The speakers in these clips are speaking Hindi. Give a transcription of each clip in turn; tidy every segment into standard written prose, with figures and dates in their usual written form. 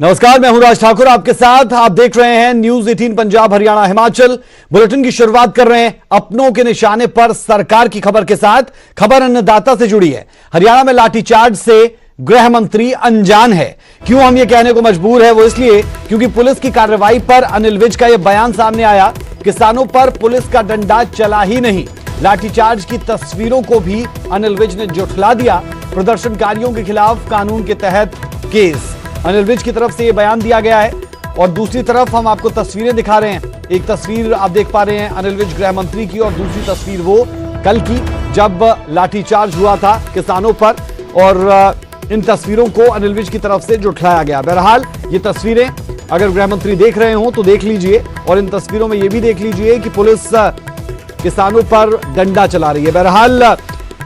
नमस्कार, मैं हूं राज ठाकुर आपके साथ। आप देख रहे हैं न्यूज 18 पंजाब हरियाणा हिमाचल। बुलेटिन की शुरुआत कर रहे हैं अपनों के निशाने पर सरकार की खबर के साथ। खबर अन्नदाता से जुड़ी है। हरियाणा में लाठीचार्ज से गृह मंत्री अनजान है। क्यों हम ये कहने को मजबूर है, वो इसलिए क्योंकि पुलिस की कार्रवाई पर अनिल विज का यह बयान सामने आया। किसानों पर पुलिस का डंडा चला ही नहीं। लाठीचार्ज की तस्वीरों को भी अनिल विज ने झुठला दिया। प्रदर्शनकारियों के खिलाफ कानून के तहत केस, अनिल विज की तरफ से यह बयान दिया गया है। और दूसरी तरफ हम आपको तस्वीरें दिखा रहे हैं। एक तस्वीर आप देख पा रहे हैं अनिल विज गृह मंत्री की, और दूसरी तस्वीर वो कल की जब लाठीचार्ज हुआ था किसानों पर, और इन तस्वीरों को अनिल विज की तरफ से झुठलाया गया। बहरहाल ये तस्वीरें अगर गृह मंत्री देख रहे हो तो देख लीजिए, और इन तस्वीरों में यह भी देख लीजिए कि पुलिस किसानों पर डंडा चला रही है। बहरहाल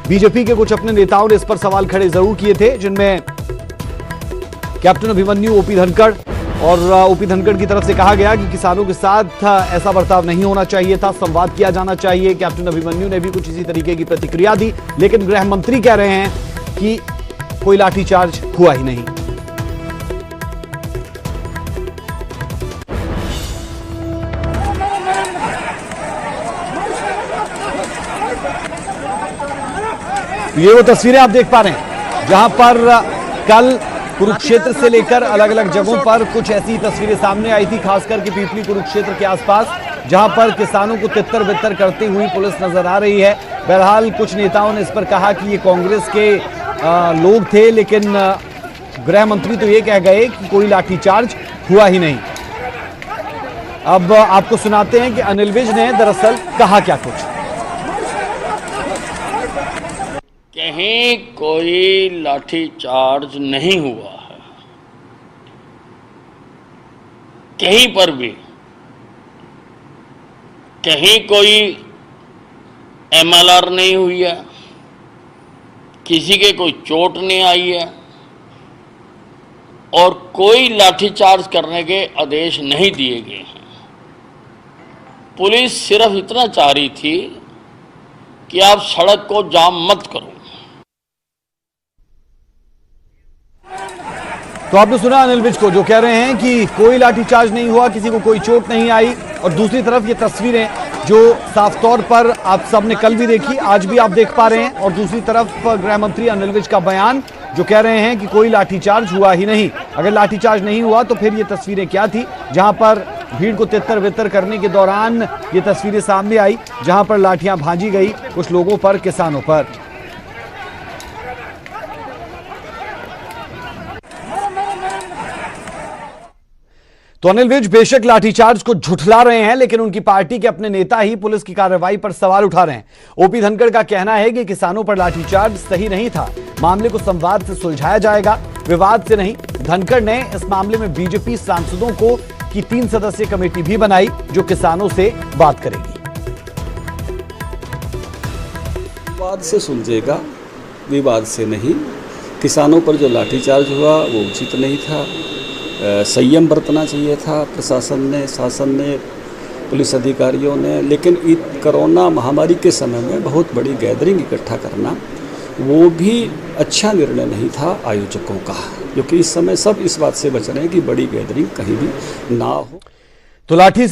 बीजेपी के कुछ अपने नेताओं ने इस पर सवाल खड़े जरूर किए थे, जिनमें कैप्टन अभिमन्यु, ओपी धनखड़, और ओपी धनखड़ की तरफ से कहा गया कि किसानों के साथ ऐसा बर्ताव नहीं होना चाहिए था, संवाद किया जाना चाहिए। कैप्टन अभिमन्यु ने भी कुछ इसी तरीके की प्रतिक्रिया दी, लेकिन गृह मंत्री कह रहे हैं कि कोई लाठीचार्ज हुआ ही नहीं। ये वो तस्वीरें आप देख पा रहे हैं जहां पर कल कुरुक्षेत्र से लेकर अलग अलग जगहों पर कुछ ऐसी तस्वीरें सामने आई थी, खासकर के पीपली कुरुक्षेत्र के आसपास, जहां पर किसानों को तितर बितर करती हुई पुलिस नजर आ रही है। बहरहाल कुछ नेताओं ने इस पर कहा कि ये कांग्रेस के लोग थे, लेकिन गृह मंत्री तो ये कह गए कि कोई लाठीचार्ज हुआ ही नहीं। अब आपको सुनाते हैं कि अनिल विज ने दरअसल कहा क्या कुछ। कहीं कोई लाठीचार्ज नहीं हुआ है, कहीं पर भी कहीं कोई एमएलआर नहीं हुई है, किसी के कोई चोट नहीं आई है, और कोई लाठीचार्ज करने के आदेश नहीं दिए गए हैं। पुलिस सिर्फ इतना चाह रही थी कि आप सड़क को जाम मत करो। तो आपने सुना अनिल विज को, जो कह रहे हैं कि कोई लाठीचार्ज नहीं हुआ, किसी को कोई चोट नहीं आई। और दूसरी तरफ ये तस्वीरें जो साफ तौर पर आप सबने कल भी देखी, आज भी आप देख पा रहे हैं। और दूसरी तरफ गृह मंत्री अनिल विज का बयान, जो कह रहे हैं कि कोई लाठीचार्ज हुआ ही नहीं। अगर लाठीचार्ज नहीं हुआ तो फिर ये तस्वीरें क्या थी, जहां पर भीड़ को तितर बितर करने के दौरान ये तस्वीरें सामने आई, जहां पर लाठियां भांजी गई कुछ लोगों पर, किसानों पर। तो अनिल विज बेशक लाठीचार्ज को झुठला रहे हैं, लेकिन उनकी पार्टी के अपने नेता ही पुलिस की कार्रवाई पर सवाल उठा रहे हैं। ओपी धनखड़ का कहना है कि किसानों पर लाठीचार्ज सही नहीं था, मामले को संवाद से सुलझाया जाएगा, विवाद से नहीं। धनखड़ ने इस मामले में बीजेपी सांसदों को की 3 सदस्यीय कमेटी भी बनाई, जो किसानों से बात करेगी। विवाद से सुलझेगा, विवाद से नहीं। किसानों पर जो लाठीचार्ज हुआ वो उचित नहीं था, संयम बरतना चाहिए था प्रशासन ने, शासन ने, पुलिस अधिकारियों ने। लेकिन कोरोना महामारी के समय में बहुत बड़ी गैदरिंग इकट्ठा करना, वो भी अच्छा निर्णय नहीं था आयोजकों का, क्योंकि इस समय सब इस बात से बच रहे हैं कि बड़ी गैदरिंग कहीं भी ना हो। तो लाठी